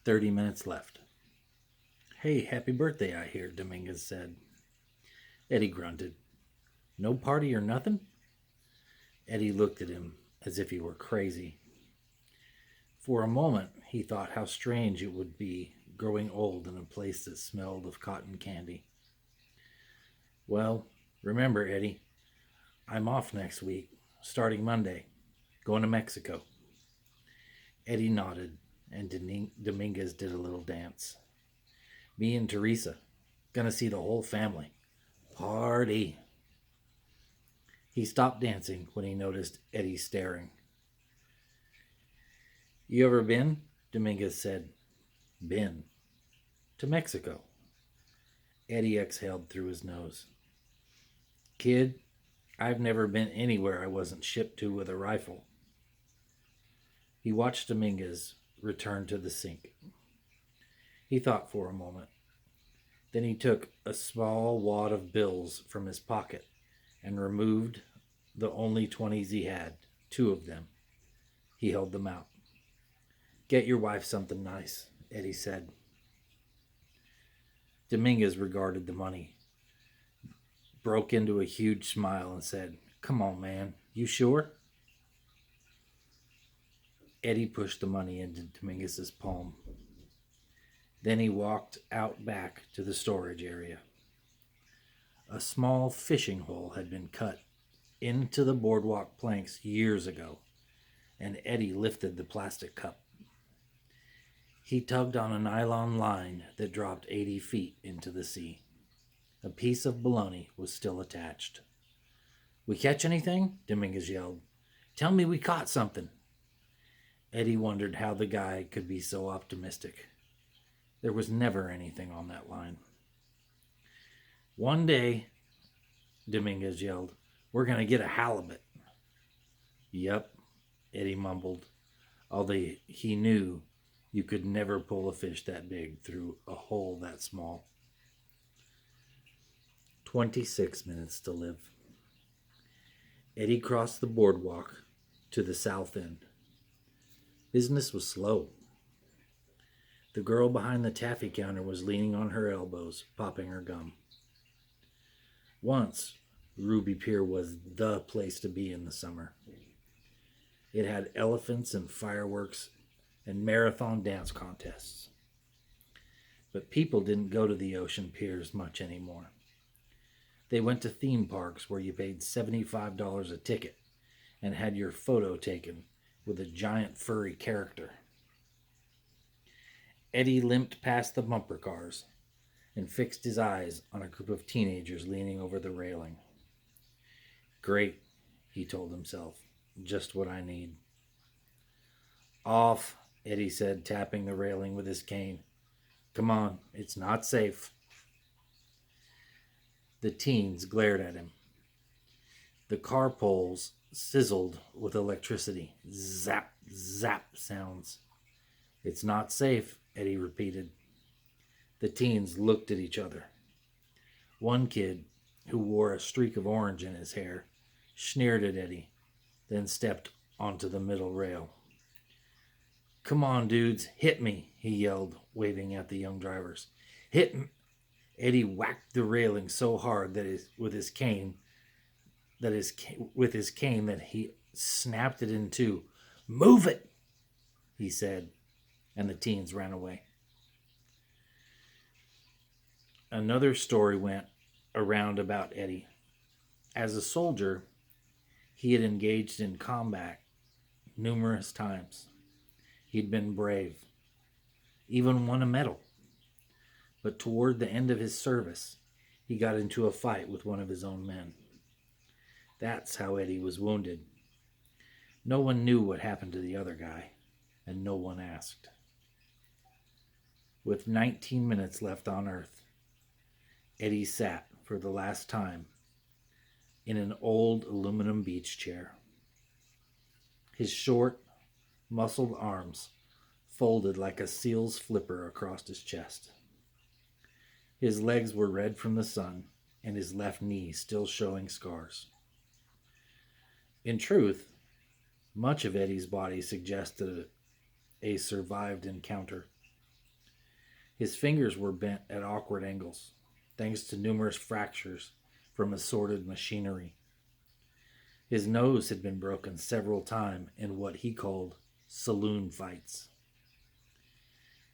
30 minutes left. Hey, happy birthday, I hear, Dominguez said. Eddie grunted. No party or nothing? Eddie looked at him as if he were crazy. For a moment, he thought how strange it would be growing old in a place that smelled of cotton candy. Well, remember, Eddie, I'm off next week, starting Monday, going to Mexico. Eddie nodded, and Dominguez did a little dance. Me and Teresa, gonna see the whole family. Party. He stopped dancing when he noticed Eddie staring. You ever been? Dominguez said. Been. To Mexico. Eddie exhaled through his nose. Kid, I've never been anywhere I wasn't shipped to with a rifle. He watched Dominguez return to the sink. He thought for a moment. Then he took a small wad of bills from his pocket and removed the only 20s he had, two of them. He held them out. Get your wife something nice, Eddie said. Dominguez regarded the money, broke into a huge smile, and said, Come on, man, you sure? Eddie pushed the money into Dominguez's palm. Then he walked out back to the storage area. A small fishing hole had been cut into the boardwalk planks years ago, and Eddie lifted the plastic cup. He tugged on a nylon line that dropped 80 feet into the sea. A piece of bologna was still attached. We catch anything? Dominguez yelled. Tell me we caught something. Eddie wondered how the guy could be so optimistic. There was never anything on that line. One day, Dominguez yelled, we're going to get a halibut. Yep, Eddie mumbled, although he knew you could never pull a fish that big through a hole that small. 26 minutes to live. Eddie crossed the boardwalk to the south end. Business was slow. The girl behind the taffy counter was leaning on her elbows, popping her gum. Once, Ruby Pier was the place to be in the summer. It had elephants and fireworks and marathon dance contests. But people didn't go to the ocean piers much anymore. They went to theme parks where you paid $75 a ticket and had your photo taken with a giant furry character. Eddie limped past the bumper cars and fixed his eyes on a group of teenagers leaning over the railing. Great, he told himself. Just what I need. Off, Eddie said, tapping the railing with his cane. Come on, it's not safe. The teens glared at him. The car poles sizzled with electricity. Zap, zap sounds. It's not safe, Eddie repeated. The teens looked at each other. One kid, who wore a streak of orange in his hair, sneered at Eddie, then stepped onto the middle rail. Come on, dudes, hit me, he yelled, waving at the young drivers. Hit me. Eddie whacked the railing so hard that with his cane that he snapped it in two. Move it, he said, and the teens ran away. Another story went around about Eddie. As a soldier, he had engaged in combat numerous times. He'd been brave, even won a medal. But toward the end of his service, he got into a fight with one of his own men. That's how Eddie was wounded. No one knew what happened to the other guy, and no one asked. With 19 minutes left on Earth, Eddie sat for the last time in an old aluminum beach chair. His short, muscled arms folded like a seal's flipper across his chest. His legs were red from the sun, and his left knee still showing scars. In truth, Much of Eddie's body suggested a survived encounter. His fingers were bent at awkward angles, thanks to numerous fractures from assorted machinery. His nose had been broken several times in what he called saloon fights.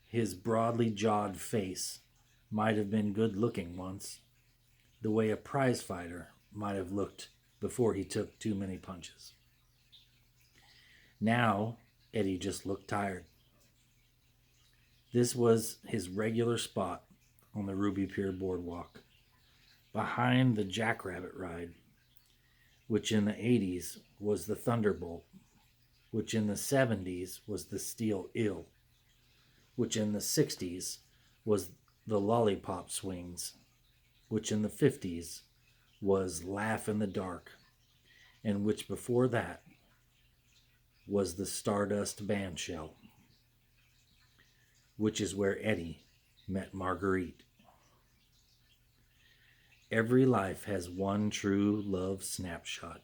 His broadly jawed face might have been good looking once, the way a prize fighter might have looked before he took too many punches. Now, Eddie just looked tired. This was his regular spot on the Ruby Pier boardwalk, behind the Jackrabbit ride, which in the 80s was the Thunderbolt, which in the 70s was the Steel Eel, which in the 60s was the Lollipop Swings, which in the 50s was Laugh in the Dark, and which before that was the Stardust Bandshell, which is where Eddie met Marguerite. Every life has one true love snapshot.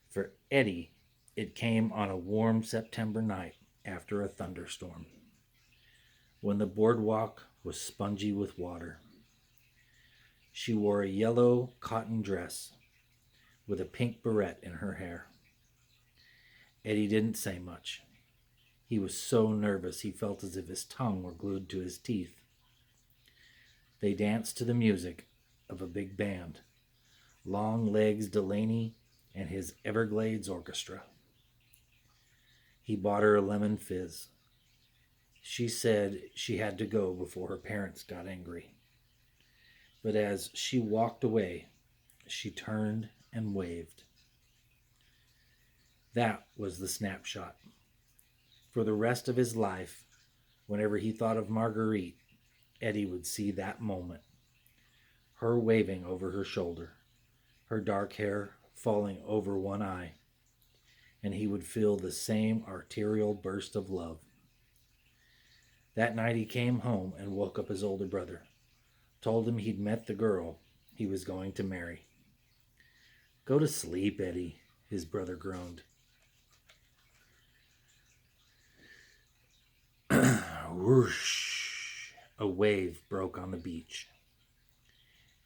For Eddie, it came on a warm September night after a thunderstorm, when the boardwalk was spongy with water. She wore a yellow cotton dress with a pink barrette in her hair. Eddie didn't say much. He was so nervous he felt as if his tongue were glued to his teeth. They danced to the music of a big band, Long Legs Delaney and his Everglades Orchestra. He bought her a lemon fizz. She said she had to go before her parents got angry. But as she walked away, she turned and waved. That was the snapshot. For the rest of his life, whenever he thought of Marguerite, Eddie would see that moment. Her waving over her shoulder, her dark hair falling over one eye, and he would feel the same arterial burst of love. That night he came home and woke up his older brother, told him he'd met the girl he was going to marry. "Go to sleep, Eddie," his brother groaned. Whoosh! A wave broke on the beach.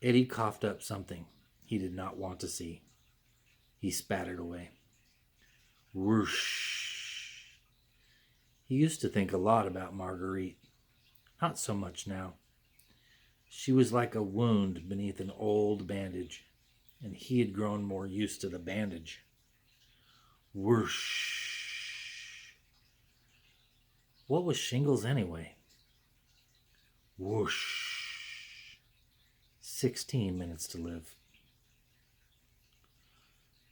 Eddie coughed up something he did not want to see. He spat it away. Whoosh! He used to think a lot about Marguerite. Not so much now. She was like a wound beneath an old bandage, and he had grown more used to the bandage. Whoosh! What was shingles anyway? Whoosh! 16 minutes to live.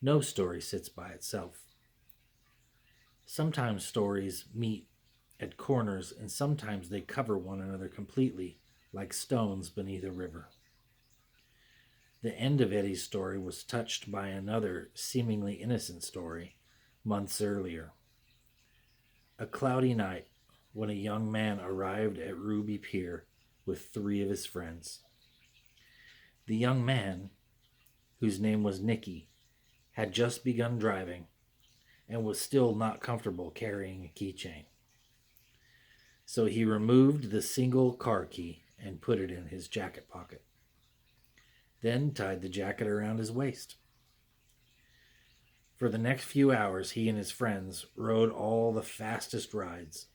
No story sits by itself. Sometimes stories meet at corners, and sometimes they cover one another completely, like stones beneath a river. The end of Eddie's story was touched by another seemingly innocent story months earlier. A cloudy night when a young man arrived at Ruby Pier with 3 of his friends. The young man, whose name was Nicky, had just begun driving and was still not comfortable carrying a keychain. So he removed the single car key and put it in his jacket pocket, then tied the jacket around his waist. For the next few hours, he and his friends rode all the fastest rides: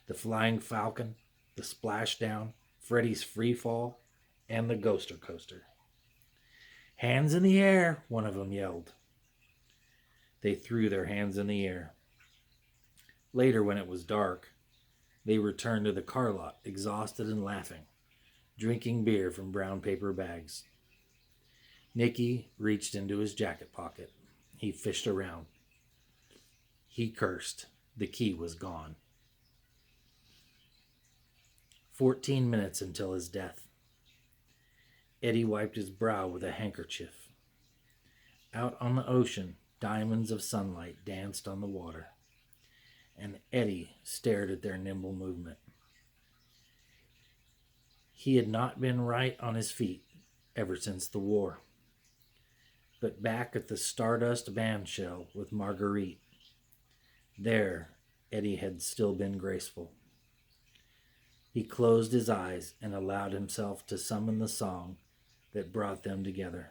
the Flying Falcon, the Splashdown, Freddy's Free Fall, and the Ghoster Coaster. "Hands in the air," one of them yelled. They threw their hands in the air. Later, when it was dark, they returned to the car lot, exhausted and laughing, drinking beer from brown paper bags. Nicky reached into his jacket pocket. He fished around. He cursed. The key was gone. 14 minutes until his death. Eddie wiped his brow with a handkerchief. Out on the ocean, diamonds of sunlight danced on the water, and Eddie stared at their nimble movement. He had not been right on his feet ever since the war. but back at the Stardust bandshell with Marguerite. There, Eddie had still been graceful. He closed his eyes and allowed himself to summon the song that brought them together.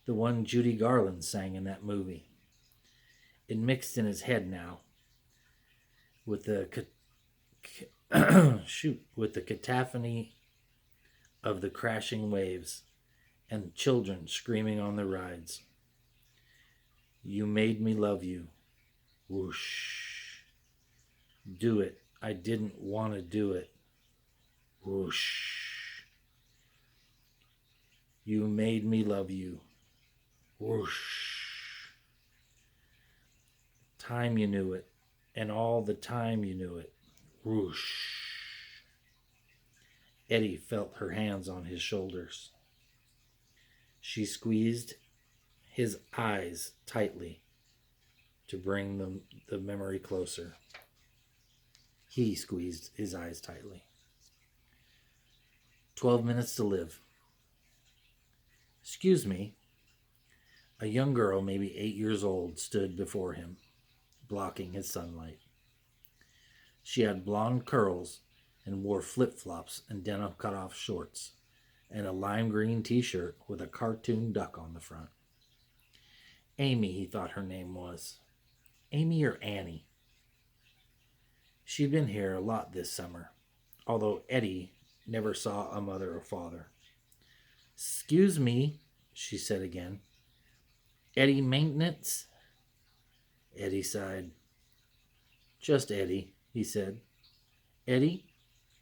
The one Judy Garland sang in that movie. It mixed in his head now with the with the cacophony of the crashing waves and children screaming on the rides. You made me love you. Whoosh. Do it. I didn't want to do it. Whoosh. You made me love you. Whoosh. Time you knew it, and all the time you knew it. Whoosh. Eddie felt her hands on his shoulders. She squeezed his eyes tightly to bring the memory closer. He squeezed his eyes tightly. 12 minutes to live. Excuse me. A young girl, maybe 8 years old, stood before him, blocking his sunlight. She had blonde curls and wore flip-flops and denim cut-off shorts and a lime green t-shirt with a cartoon duck on the front. Amy, he thought her name was. Amy or Annie. She'd been here a lot this summer, although Eddie never saw a mother or father. Excuse me, she said again. Eddie maintenance? Eddie sighed. Just Eddie, he said. Eddie?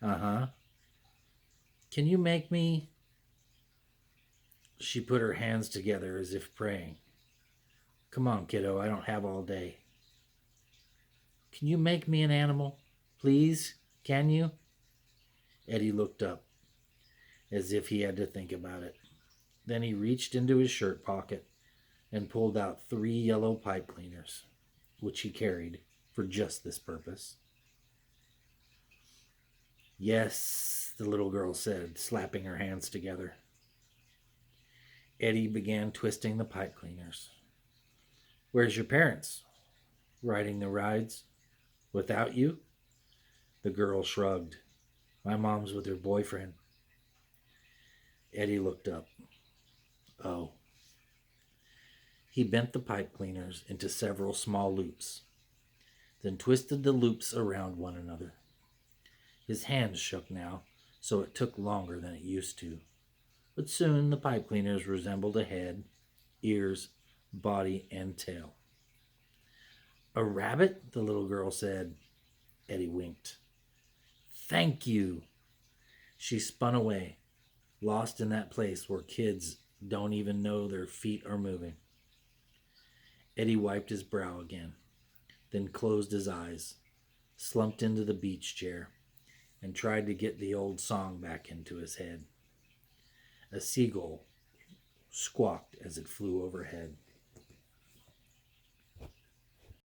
Uh-huh. Can you make me... She put her hands together as if praying. Come on, kiddo, I don't have all day. Can you make me an animal? Please? Can you? Eddie looked up, as if he had to think about it. Then he reached into his shirt pocket and pulled out 3 yellow pipe cleaners, which he carried for just this purpose. Yes, the little girl said, slapping her hands together. Eddie began twisting the pipe cleaners. Where's your parents? Riding the rides? Without you? The girl shrugged. My mom's with her boyfriend. Eddie looked up. Oh. He bent the pipe cleaners into several small loops, then twisted the loops around one another. His hands shook now, so it took longer than it used to. But soon the pipe cleaners resembled a head, ears, body, and tail. A rabbit? The little girl said. Eddie winked. Thank you. She spun away, lost in that place where kids don't even know their feet are moving. Eddie wiped his brow again, then closed his eyes, slumped into the beach chair, and tried to get the old song back into his head. A seagull squawked as it flew overhead.